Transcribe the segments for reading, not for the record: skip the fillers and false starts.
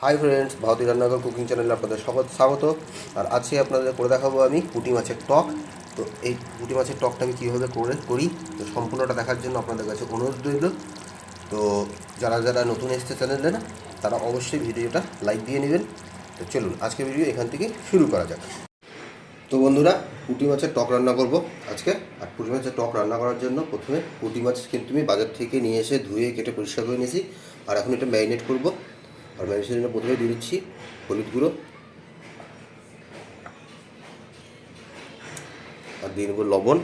Hi friends, ভারতীয় রান্নাঘর cooking চ্যানেলে আপনাদের স্বাগত। আর আজকে আপনাদের করে দেখাবো আমি পুঁটি মাছের টক। তো এই পুঁটি মাছের টকটা আমি কীভাবে করি, তো সম্পূর্ণটা দেখার জন্য আপনাদের কাছে অনুরোধ রইল। তো যারা যারা নতুন এসছে চ্যানেলে না, তারা অবশ্যই ভিডিওটা লাইক দিয়ে নেবেন। তো চলুন আজকে ভিডিও এখান থেকে শুরু করা যাক। তো বন্ধুরা, পুঁটি মাছের টক রান্না করব আজকে। আর পুঁটি মাছের টক রান্না করার জন্য প্রথমে পুঁটি মাছ কিন্তু আমি বাজার থেকে নিয়ে এসে ধুয়ে কেটে পরিষ্কার করে নিয়েছি। আর এখন এটা ম্যারিনেট করব। আর ম্যারিনেশনের জন্য প্রথমে দিয়ে দিচ্ছি হলুদ গুঁড়ো, আর দিয়ে নেব লবণ,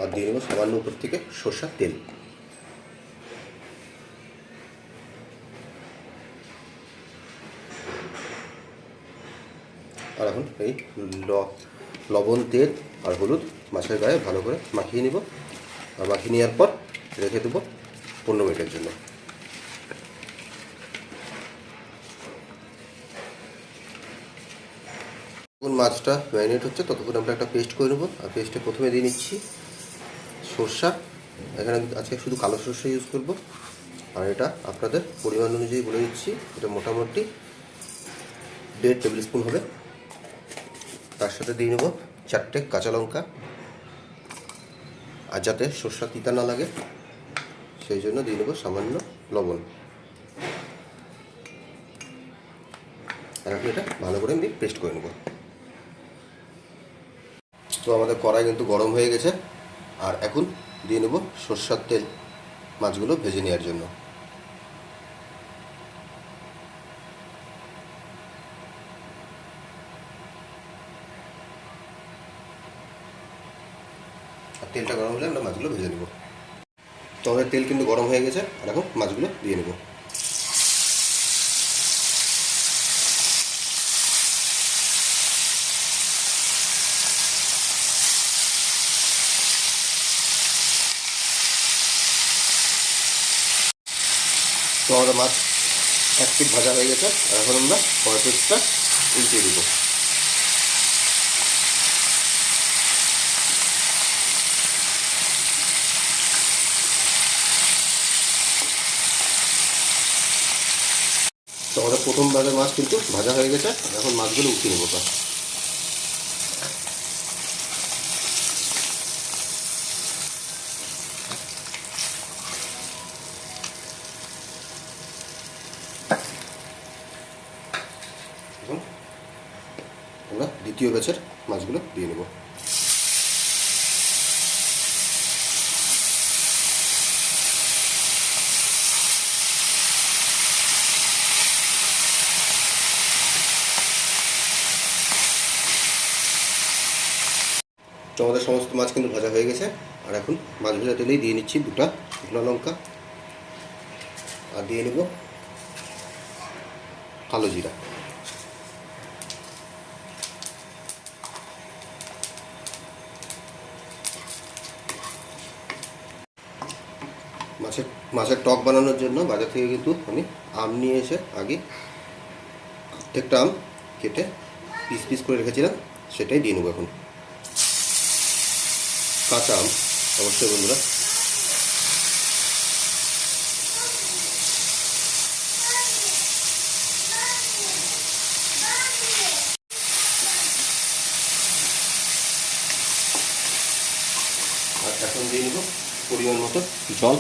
আর দিয়ে নেব সামান্য উপর থেকে সরষের তেল। আর এখন এই লবণ, তেল আর হলুদ মাছের গায়ে ভালো করে মাখিয়ে নিব। আর মাখিয়ে নেওয়ার পর রেখে দেবো 15 মিনিটের জন্য। যখন মাছটা ম্যারিনেট হচ্ছে ততক্ষণ আমরা একটা পেস্ট করে নেবো। আর পেস্টে প্রথমে দিয়ে নিচ্ছি সরষা। এখানে আজকে শুধু কালো সরষা ইউজ করব। আর এটা আপনাদের পরিমাণ অনুযায়ী বলে দিচ্ছি, এটা মোটামুটি 1.5 টেবিল স্পুন হবে। তার সাথে দিয়ে নেব 4টে কাঁচা লঙ্কা। আর যাতে সরষা তিতা না লাগে সেই জন্য দিয়ে নেব সামান্য লবণ। আর এখন এটা ভালো করে আমি পেস্ট করে নেব। তো আমাদের কড়াই কিন্তু গরম হয়ে গেছে। আর এখন দিয়ে নেব সরষার তেল মাছগুলো ভেজে নেওয়ার জন্য। আর তেলটা গরম হলে আমরা মাছগুলো ভেজে নেব। তো আমাদের তেল কিন্তু গরম হয়ে গেছে। আর এখন মাছগুলো দিয়ে নেব। তো আমাদের মাছ 1 পিঠ ভাজা হয়ে গেছে। আর এখন আমরা পরের পিঠটা উল্টিয়ে দেবো। তো আমাদের প্রথম ভাগের মাছ কিন্তু ভাজা হয়ে গেছে। এখন মাছগুলো উঠিয়ে নেবো। এখন আমরা দ্বিতীয় ব্যাচের মাছগুলো দিয়ে নেব। তো আমাদের সমস্ত মাছ কিন্তু ভাজা হয়ে গেছে। আর এখন মাছ ভাজা তেলেই দিয়ে নিচ্ছি 2টা শুকনো লঙ্কা। আর দিয়ে নেব কালো জিরা। মাছের টক বানানোর জন্য বাজার থেকে কিন্তু আমি আম নিয়ে এসে আগে প্রত্যেকটা আম কেটে পিস পিস করে রেখেছিলাম, সেটাই দিয়ে নেব এখন। কাঁচা আম অবশ্যই বন্ধুরা। আর এখন দিয়ে নেব পরিমাণ মতো জল।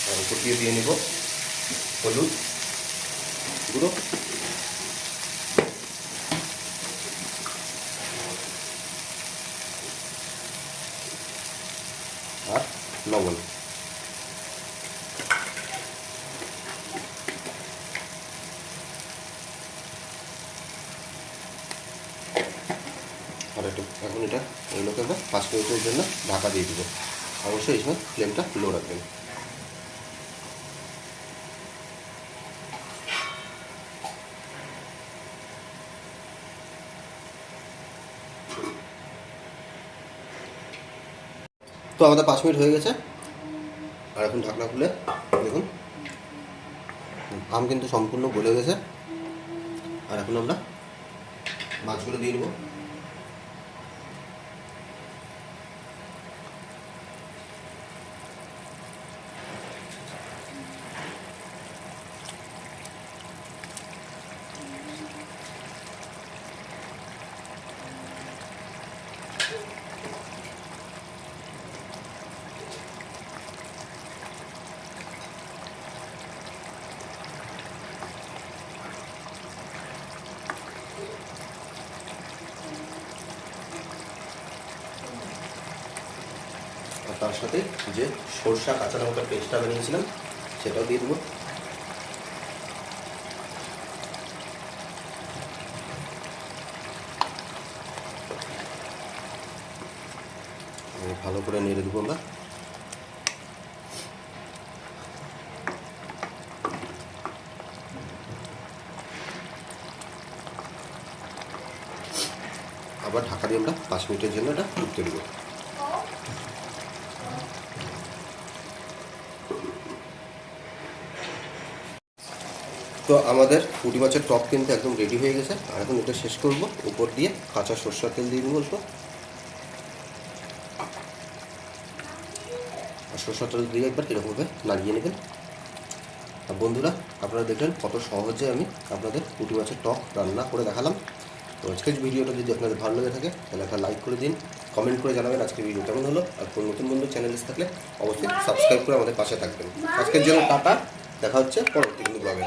আর উপর দিয়ে নেব হলুদ গুঁড়ো, আর লবণ। আর একটু এখন এগুলোকে আমরা 5 মিনিটের জন্য ঢাকা দিয়ে দেবো। অবশ্যই এই সময় ফ্লেমটা লো রাখবেন। তো আমাদের 5 মিনিট হয়ে গেছে। আর এখন ঢাকনা খুলে দেখুন আম কিন্তু সম্পূর্ণ গলে গেছে। আর এখন আমরা মাছগুলো দিয়ে নেবো। আর তার সাথে যে সরষা কাঁচা লঙ্কার পেস্টটা বানিয়েছিলাম সেটাও দিয়ে দেবো। ভালো করে নেড়ে দেবো আমরা। আবার ঢাকা দিয়ে আমরা 5 মিনিটের জন্য এটা ফুটতে দেবো। তো আমাদের পুঁটি মাছের টক কিন্তু একদম রেডি হয়ে গেছে। আর এখন এটা শেষ করব, উপর দিয়ে কাঁচা সরষের তেল দিয়ে দেবো অল্প। আর সরষের তেল দিয়ে একবার কীরকমভাবে নাড়িয়ে নেবেন। আর বন্ধুরা, আপনারা দেখলেন কত সহজে আমি আপনাদের পুঁটি মাছের টক রান্না করে দেখালাম। তো আজকের ভিডিওটা যদি আপনাদের ভালো লেগে থাকে তাহলে একটা লাইক করে দিন, কমেন্ট করে জানাবেন আজকের ভিডিও কেমন হলো। আর কোনো নতুন বন্ধু চ্যানেলে থাকলে অবশ্যই সাবস্ক্রাইব করে আমাদের পাশে থাকবেন। আজকের জন্য টাটা, দেখা হচ্ছে পরবর্তী কিন্তু ব্লগে।